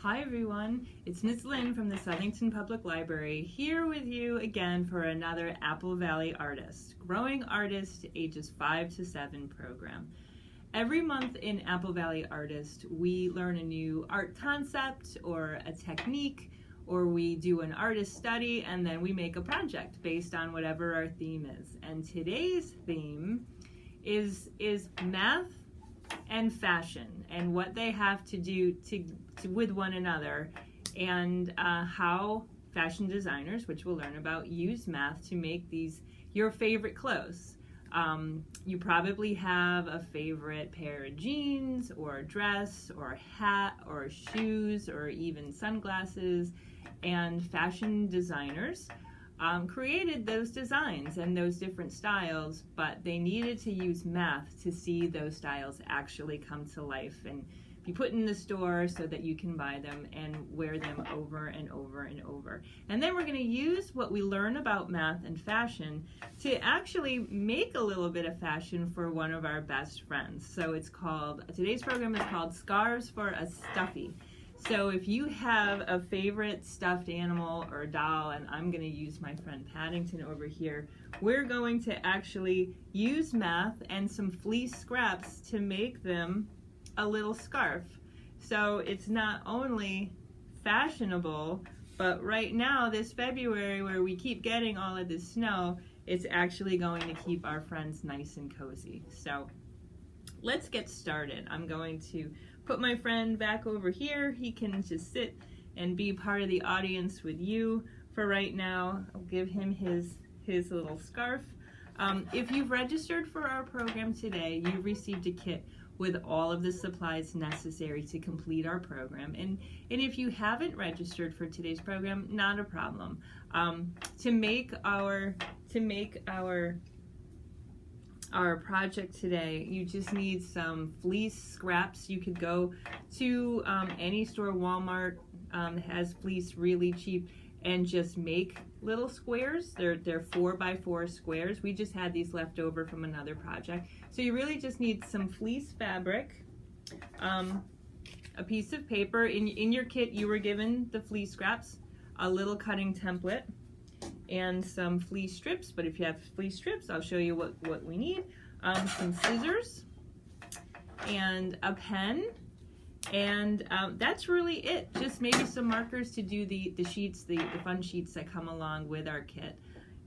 Hi everyone, it's Miss Lynn from the Southington Public Library here with you again for another Apple Valley Artist, Growing Artist Ages 5 to 7 program. Every month in Apple Valley Artist, we learn a new art concept or a technique, or we do an artist study, and then we make a project based on whatever our theme is. And today's theme is math and fashion and what they have to do with one another, and how fashion designers, which we'll learn about, use math to make these your favorite clothes. You probably have a favorite pair of jeans or a dress or a hat or shoes or even sunglasses, and fashion designers created those designs and those different styles, but they needed to use math to see those styles actually come to life and be put in the store so that you can buy them and wear them over and over and over. And then we're going to use what we learn about math and fashion to actually make a little bit of fashion for one of our best friends. So today's program is called Scarves for a Stuffie. So if you have a favorite stuffed animal or doll, and I'm going to use my friend Paddington over here, we're going to actually use math and some fleece scraps to make them a little scarf. So it's not only fashionable, but right now, this February, where we keep getting all of this snow, it's actually going to keep our friends nice and cozy. So let's get started. I'm going to put my friend back over here. He can just sit and be part of the audience with you for right now. I'll give him his little scarf. If you've registered for our program today, you've received a kit with all of the supplies necessary to complete our program. And if you haven't registered for today's program, not a problem. To make our project today, you just need some fleece scraps. You could go to any store. Walmart has fleece really cheap, and just make little squares. They're 4x4 squares. We just had these left over from another project. So you really just need some fleece fabric, a piece of paper. In your kit, you were given the fleece scraps, a little cutting template, and some fleece strips. But if you have fleece strips, I'll show you what we need. Some scissors and a pen. And that's really it. Just maybe some markers to do the sheets, the fun sheets that come along with our kit.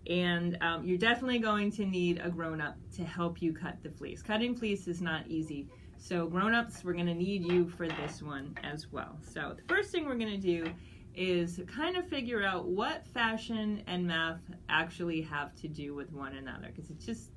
And you're definitely going to need a grown-up to help you cut the fleece. Cutting fleece is not easy. So grown-ups, we're going to need you for this one as well. So the first thing we're going to do is kind of figure out what fashion and math actually have to do with one another, because it just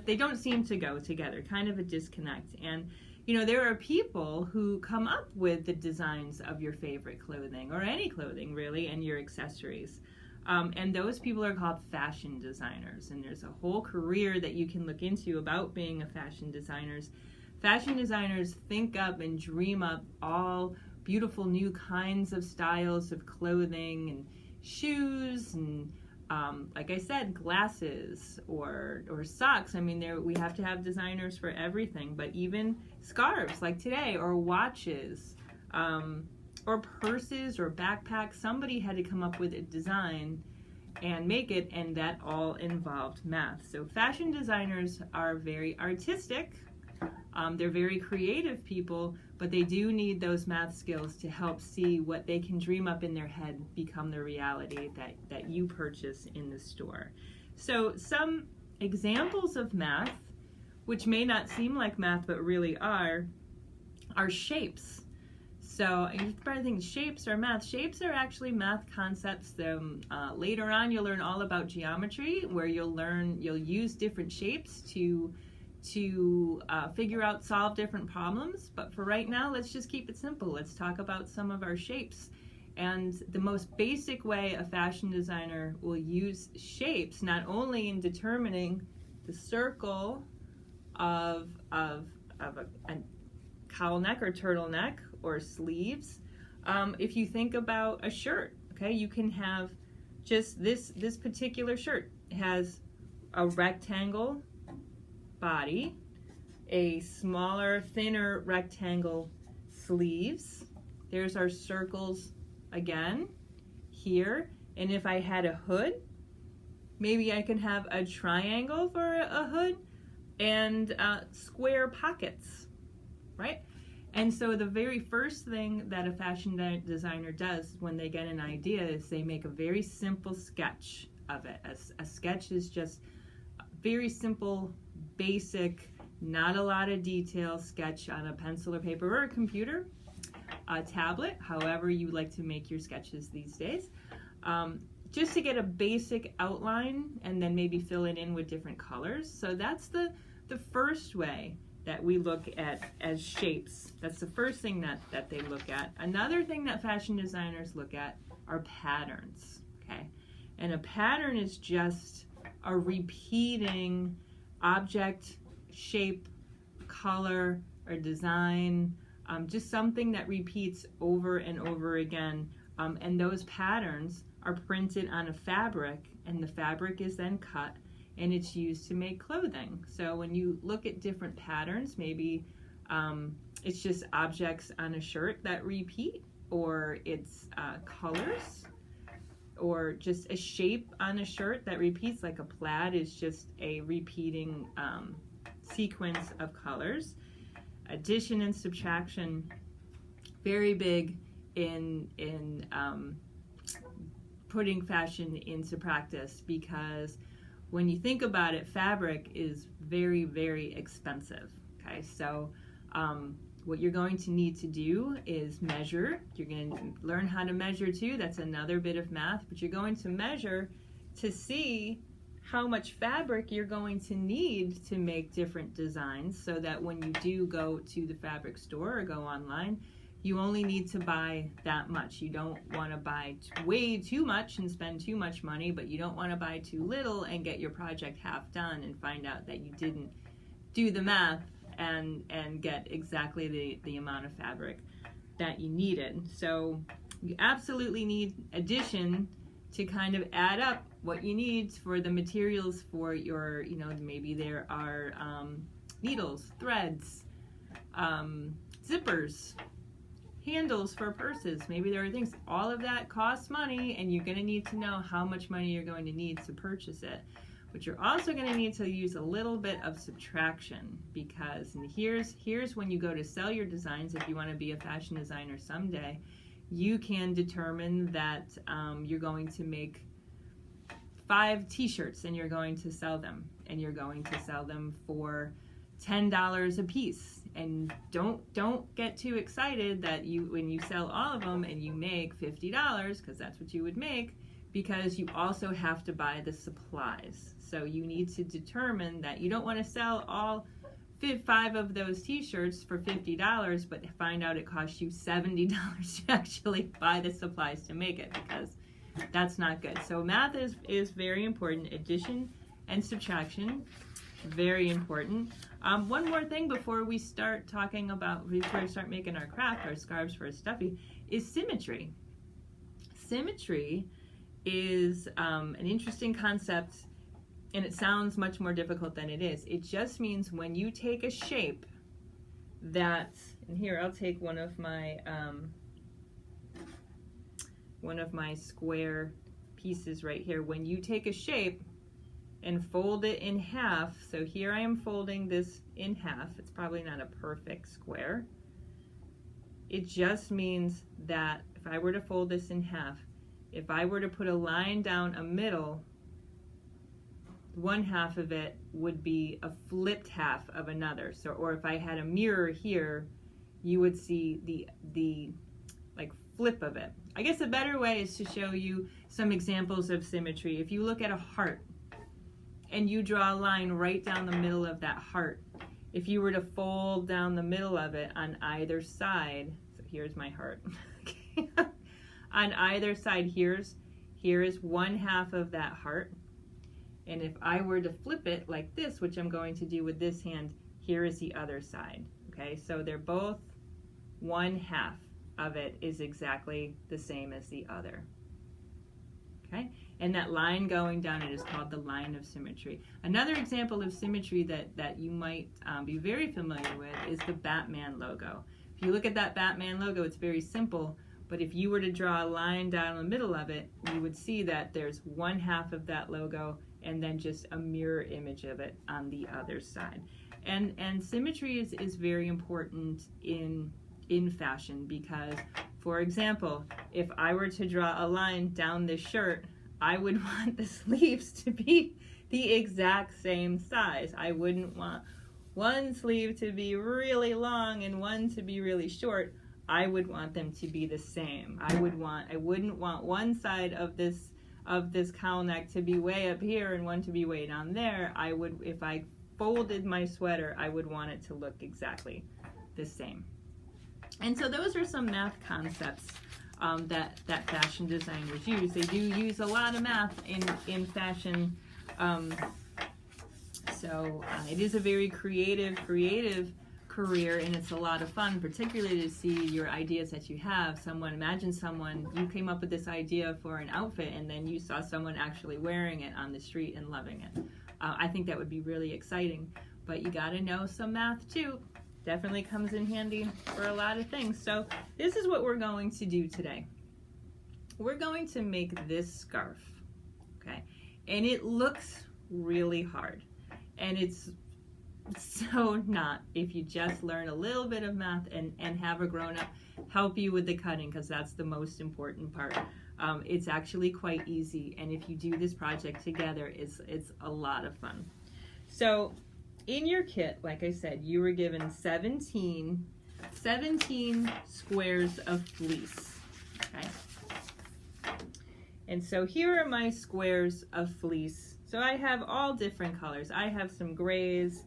they don't seem to go together, kind of a disconnect. And there are people who come up with the designs of your favorite clothing, or any clothing really, and your accessories. And those people are called fashion designers. And there's a whole career that you can look into about being a fashion designer. Fashion designers think up and dream up all beautiful new kinds of styles of clothing and shoes and like I said, glasses or socks. I mean, we have to have designers for everything, but even scarves like today, or watches, or purses or backpacks. Somebody had to come up with a design and make it, and that all involved math. So fashion designers are very artistic. They're very creative people, but they do need those math skills to help see what they can dream up in their head become the reality that you purchase in the store. So some examples of math, which may not seem like math but really are shapes. So you probably think shapes are math. Shapes are actually math concepts. Later on you'll learn all about geometry, where you'll use different shapes to figure out, solve different problems. But for right now, let's just keep it simple. Let's talk about some of our shapes. And the most basic way a fashion designer will use shapes, not only in determining the circle of a cowl neck or turtleneck or sleeves. If you think about a shirt, okay, you can have just this particular shirt. It has a rectangle body, a smaller, thinner rectangle sleeves. There's our circles again here. And if I had a hood, maybe I can have a triangle for a hood and square pockets, right? And so the very first thing that a fashion designer does when they get an idea is they make a very simple sketch of it. A sketch is just a very simple, basic, not a lot of detail sketch on a pencil or paper or a computer, a tablet, however you like to make your sketches these days. Just to get a basic outline and then maybe fill it in with different colors. So that's the first way that we look at as shapes. That's the first thing that they look at. Another thing that fashion designers look at are patterns, okay? And a pattern is just a repeating object, shape, color, or design, just something that repeats over and over again. And those patterns are printed on a fabric, and the fabric is then cut and it's used to make clothing. So when you look at different patterns, maybe it's just objects on a shirt that repeat, or it's colors, or just a shape on a shirt that repeats, like a plaid is just a repeating sequence of colors. Addition and subtraction, very big in putting fashion into practice, because when you think about it, fabric is very, very expensive. Okay, so what you're going to need to do is measure. You're going to learn how to measure too. That's another bit of math, but you're going to measure to see how much fabric you're going to need to make different designs, so that when you do go to the fabric store or go online, you only need to buy that much. You don't want to buy way too much and spend too much money, but you don't want to buy too little and get your project half done and find out that you didn't do the math and get exactly the amount of fabric that you needed. So you absolutely need addition to kind of add up what you need for the materials for your, maybe there are needles, threads, zippers, handles for purses, maybe there are things. All of that costs money, and you're going to need to know how much money you're going to need to purchase it. But you're also going to need to use a little bit of subtraction, because, and here's when you go to sell your designs. If you want to be a fashion designer someday, you can determine that you're going to make 5 t-shirts and you're going to sell them, and you're going to sell them for $10 a piece. And don't get too excited that when you sell all of them and you make $50, because that's what you would make, because you also have to buy the supplies. So you need to determine that you don't want to sell all 5 of those t-shirts for $50, but find out it costs you $70 to actually buy the supplies to make it, because that's not good. So math is very important. Addition and subtraction, very important. One more thing before we start making our craft, our scarves for a stuffie, is symmetry. Symmetry is an interesting concept, and it sounds much more difficult than it is. It just means when you take a shape that, and here I'll take one of my square pieces right here. When you take a shape and fold it in half, so here I am folding this in half. It's probably not a perfect square. It just means that if I were to fold this in half, if I were to put a line down a middle, one half of it would be a flipped half of another. So, or if I had a mirror here, you would see the like flip of it. I guess a better way is to show you some examples of symmetry. If you look at a heart and you draw a line right down the middle of that heart, if you were to fold down the middle of it on either side, so here's my heart, on either side, here is one half of that heart, and if I were to flip it like this, which I'm going to do with this hand, here is the other side. Okay, so they're both one half of it is exactly the same as the other. Okay, and that line going down it is called the line of symmetry. Another example of symmetry that you might be very familiar with is the Batman logo. If you look at that Batman logo, it's very simple, but if you were to draw a line down the middle of it, you would see that there's one half of that logo and then just a mirror image of it on the other side. And symmetry is very important in fashion because, for example, if I were to draw a line down this shirt, I would want the sleeves to be the exact same size. I wouldn't want one sleeve to be really long and one to be really short. I would want them to be the same. I wouldn't want one side of this cowl neck to be way up here and one to be way down there. If I folded my sweater, I would want it to look exactly the same. And so those are some math concepts that fashion designers use. They do use a lot of math in fashion. So it is a very creative career, and it's a lot of fun, particularly to see your ideas that you have. Imagine you came up with this idea for an outfit and then you saw someone actually wearing it on the street and loving it. I think that would be really exciting, but you got to know some math too. Definitely comes in handy for a lot of things. So this is what we're going to do today. We're going to make this scarf, okay? And it looks really hard, and it's so not if you just learn a little bit of math and have a grown-up help you with the cutting, because that's the most important part. It's actually quite easy, and if you do this project together, it's a lot of fun. So in your kit, like I said, you were given 17 squares of fleece, okay? And so here are my squares of fleece. So I have all different colors. I have some grays,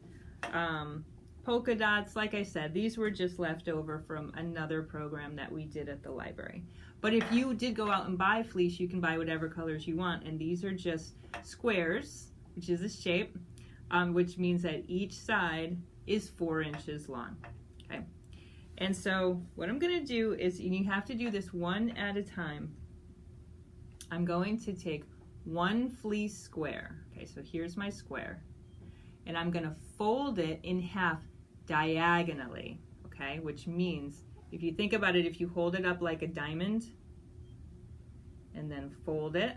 polka dots. Like I said, these were just left over from another program that we did at the library. But if you did go out and buy fleece, you can buy whatever colors you want. And these are just squares, which is a shape, which means that each side is 4 inches long, okay? And so what I'm gonna do is, and you have to do this one at a time, I'm going to take one fleece square. Okay, so here's my square. And I'm gonna fold it in half diagonally, okay? Which means, if you think about it, if you hold it up like a diamond and then fold it,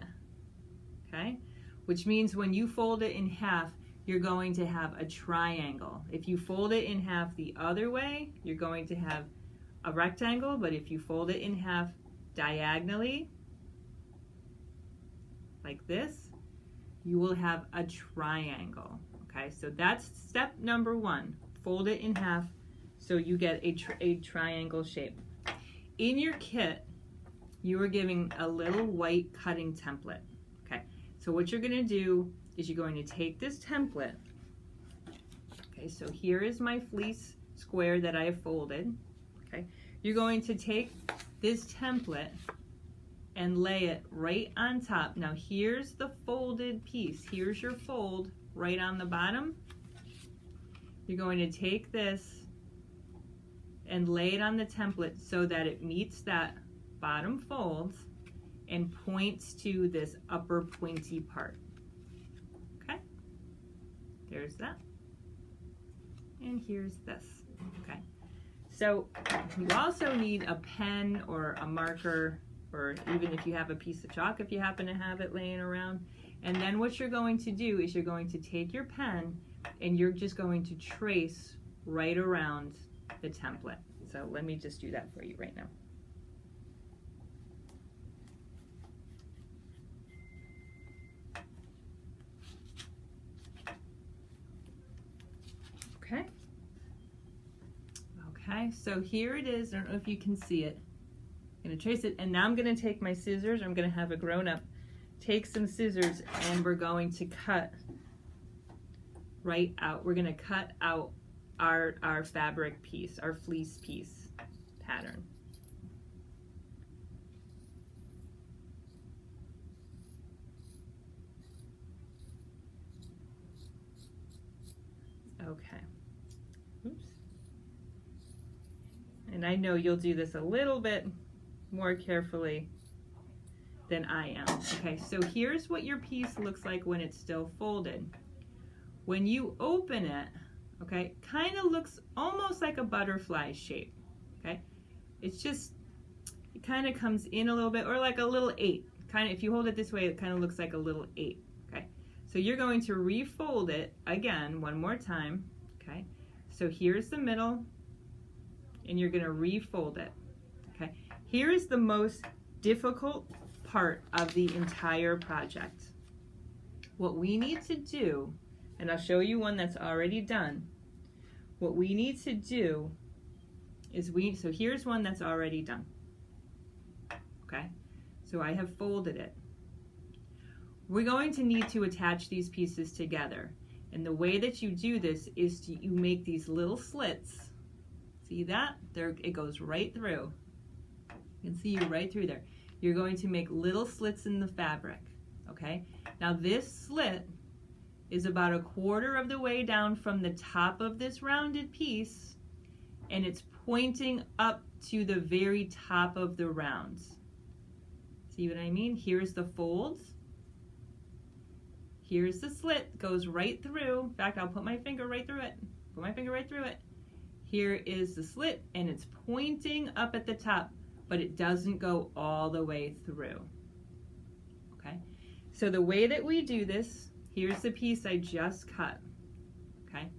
okay? Which means when you fold it in half, you're going to have a triangle. If you fold it in half the other way, you're going to have a rectangle, but if you fold it in half diagonally, like this, you will have a triangle, okay? So that's step number 1, fold it in half so you get a triangle shape. In your kit, you are giving a little white cutting template, okay? So what you're gonna do is you're going to take this template, okay? So here is my fleece square that I have folded, okay? You're going to take this template and lay it right on top. Now here's the folded piece. Here's your fold right on the bottom. You're going to take this and lay it on the template so that it meets that bottom fold and points to this upper pointy part. Okay? There's that. And here's this. Okay? So you also need a pen or a marker, or even if you have a piece of chalk, if you happen to have it laying around. And then what you're going to do is you're going to take your pen and you're just going to trace right around the template. So let me just do that for you right now. Okay. Okay, so here it is. I don't know if you can see it. I'm going to trace it, and now I'm going to take my scissors. I'm going to have a grown-up take some scissors, and we're going to cut right out. We're going to cut out our fabric piece, our fleece piece pattern. Okay. Oops. And I know you'll do this a little bit more carefully than I am. Okay, so here's what your piece looks like when it's still folded. When you open it, okay, kind of looks almost like a butterfly shape. okay? It's just, it kind of comes in a little bit, or like a little 8. Kind of, if you hold it this way, it kind of looks like a little 8, okay? So you're going to refold it again one more time, okay? So here's the middle, and you're going to refold it, okay? Here is the most difficult part of the entire project. What we need to do, and I'll show you one that's already done. What we need to do is so here's one that's already done, okay? So I have folded it. We're going to need to attach these pieces together. And the way that you do this is you make these little slits. See that? There, it goes right through. You can see you right through there. You're going to make little slits in the fabric, okay? Now this slit is about 1/4 of the way down from the top of this rounded piece, and it's pointing up to the very top of the rounds. See what I mean? Here's the folds. Here's the slit, goes right through. In fact, I'll put my finger right through it. Put my finger right through it. Here is the slit, and it's pointing up at the top, but it doesn't go all the way through. Okay? So the way that we do this, here's the piece I just cut. Okay?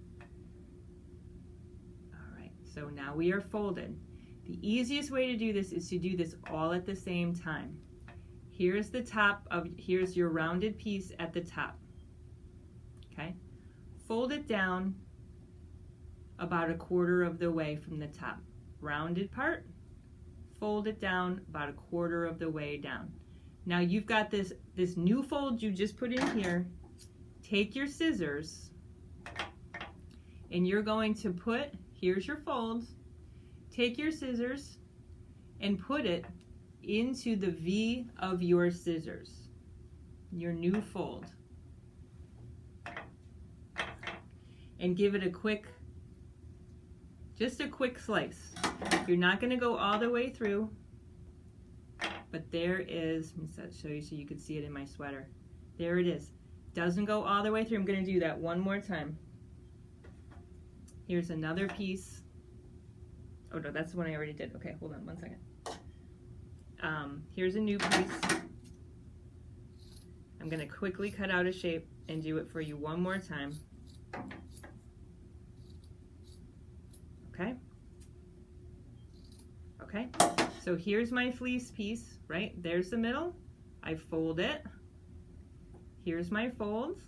All right, so now we are folded. The easiest way to do this is to do this all at the same time. Here's the top of, here's your rounded piece at the top. Okay? Fold it down about 1/4 of the way from the top. Rounded part, fold it down about 1/4 of the way down. Now you've got this new fold you just put in here. Take your scissors and you're going to put, here's your fold, take your scissors and put it into the V of your scissors, your new fold, and give it a quick, just a quick slice. You're not going to go all the way through, but there is, let me show you so you can see it in my sweater. There it is. Doesn't go all the way through. I'm going to do that one more time. Here's another piece. Oh no, that's the one I already did. Okay, hold on one second. Here's a new piece. I'm going to quickly cut out a shape and do it for you one more time. Okay? Okay, so here's my fleece piece, right? There's the middle. I fold it. Here's my fold.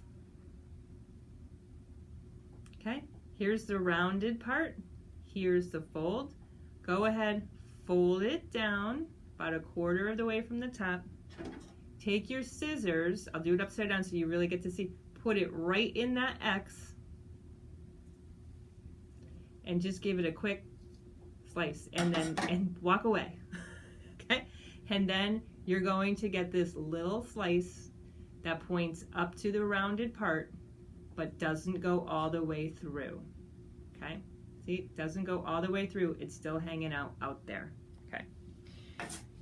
Okay, here's the rounded part. Here's the fold. Go ahead, fold it down about 1/4 of the way from the top. Take your scissors, I'll do it upside down so you really get to see, put it right in that X and just give it a quick slice and walk away. Okay, and then you're going to get this little slice that points up to the rounded part but doesn't go all the way through. Okay, see, it doesn't go all the way through, it's still hanging out there. Okay,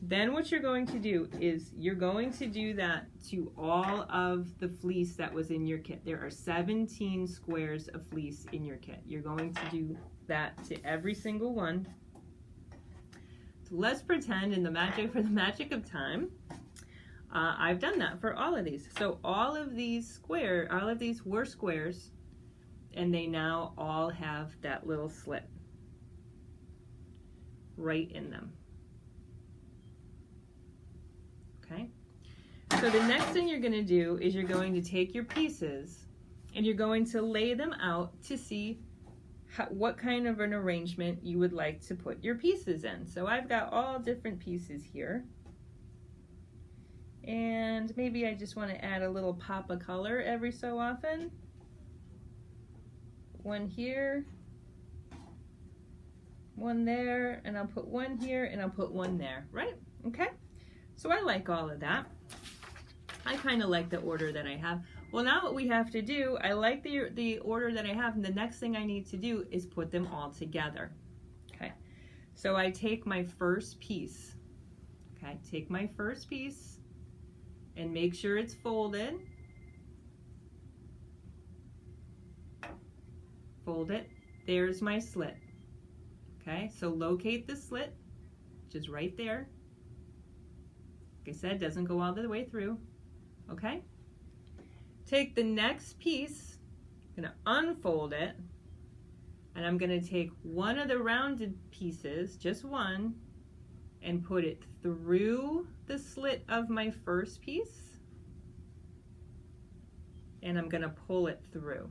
then what you're going to do is you're going to do that to all of the fleece that was in your kit. There are 17 squares of fleece in your kit. You're going to do that to every single one. So let's pretend for the magic of time, I've done that for all of these. So all of these were squares, and they now all have that little slit right in them. Okay, so the next thing you're going to do is you're going to take your pieces and you're going to lay them out to see what kind of an arrangement you would like to put your pieces in. So I've got all different pieces here, and maybe I just want to add a little pop of color every so often. One here, one there, and I'll put one here, and I'll put one there, right? Okay, so I like all of that. I kind of like the order that I have. Well, now what we have to do, I like the order that I have, and the next thing I need to do is put them all together. Okay, so I take my first piece. Okay, take my first piece and make sure it's folded. Fold it. There's my slit. Okay, so locate the slit, which is right there. Like I said, doesn't go all the way through. Okay, take the next piece, I'm going to unfold it, and I'm going to take one of the rounded pieces, just one, and put it through the slit of my first piece, and I'm going to pull it through.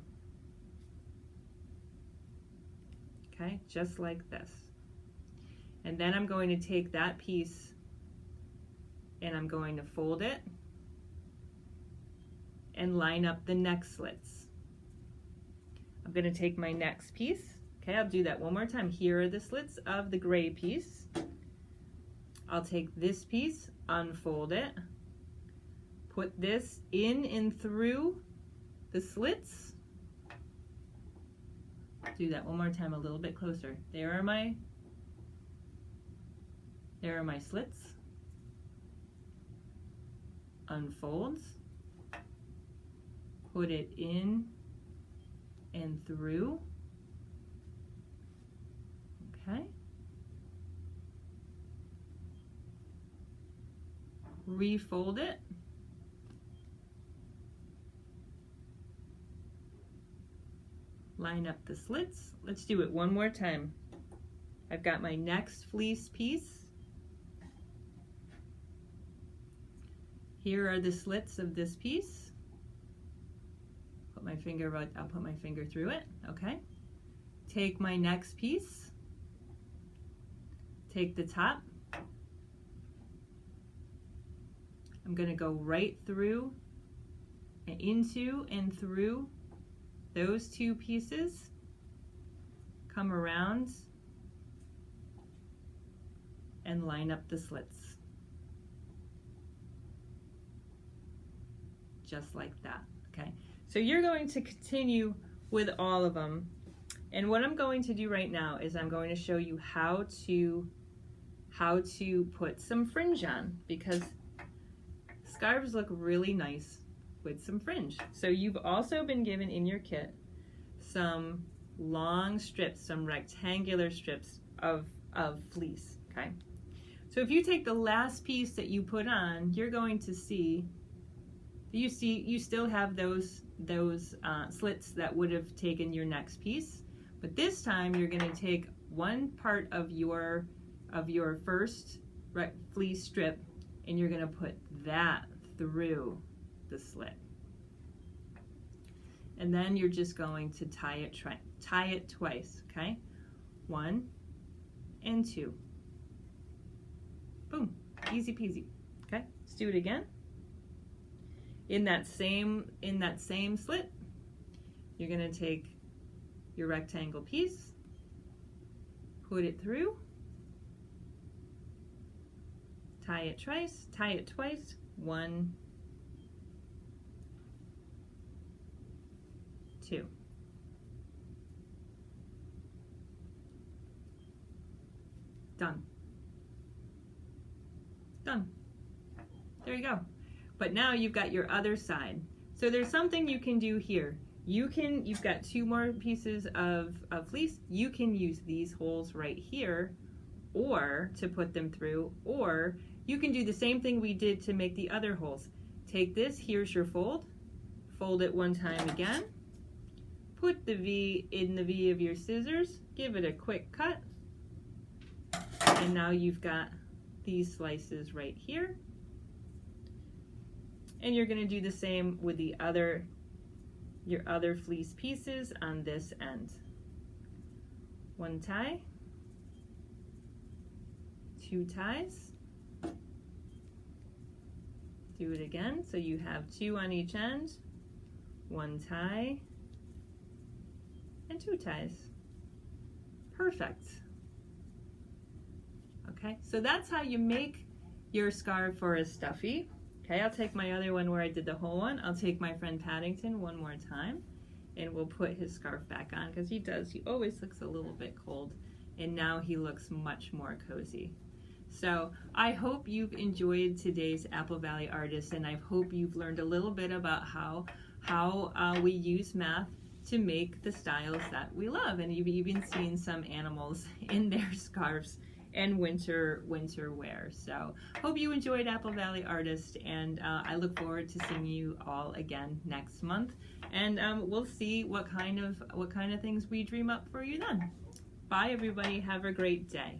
Okay, just like this. And then I'm going to take that piece and I'm going to fold it and line up the next slits. I'm going to take my next piece. Okay, I'll do that one more time. Here are the slits of the gray piece. I'll take this piece, unfold it, put this in and through the slits. Do that one more time, a little bit closer. There are my slits. Unfolds, put it in and through. Okay. Refold it. Line up the slits. Let's do it one more time. I've got my next fleece piece. Here are the slits of this piece. Put my finger right, I'll put my finger through it, okay? Take my next piece. Take the top. I'm going to go right through and into and through those two pieces. Come around and line up the slits. Just like that, okay? So you're going to continue with all of them. And what I'm going to do right now is I'm going to show you how to put some fringe on, because scarves look really nice with some fringe. So you've also been given in your kit some long strips, some rectangular strips of fleece, okay? So if you take the last piece that you put on, you're going to see you still have those slits that would have taken your next piece, but this time you're going to take one part of your first fleece strip and you're going to put that through the slit, and then you're just going to tie it twice, okay? 1 and 2. Boom, easy peasy. Okay, let's do it again. In that same slit, you're going to take your rectangle piece, put it through, tie it twice, 1, 2. Done. Done. There you go. But now you've got your other side. So there's something you can do here. You've got 2 more pieces of fleece. You can use these holes right here, or to put them through, or you can do the same thing we did to make the other holes. Take this, here's your fold it one time again, put the V in the V of your scissors, give it a quick cut, and now you've got these slices right here. And you're going to do the same with your other fleece pieces on this end. 1 tie, 2 ties. Do it again, so you have 2 on each end, 1 tie, and 2 ties. Perfect. Okay, so that's how you make your scarf for a stuffie. Okay, I'll take my other one where I did the whole one. I'll take my friend Paddington one more time, and we'll put his scarf back on, because he always looks a little bit cold, and now he looks much more cozy. So I hope you've enjoyed today's Apple Valley Artist, and I hope you've learned a little bit about how we use math to make the styles that we love. And you've even seen some animals in their scarves and winter wear. So hope you enjoyed Apple Valley Artist, and I look forward to seeing you all again next month, and we'll see what kind of things we dream up for you then. Bye everybody, have a great day.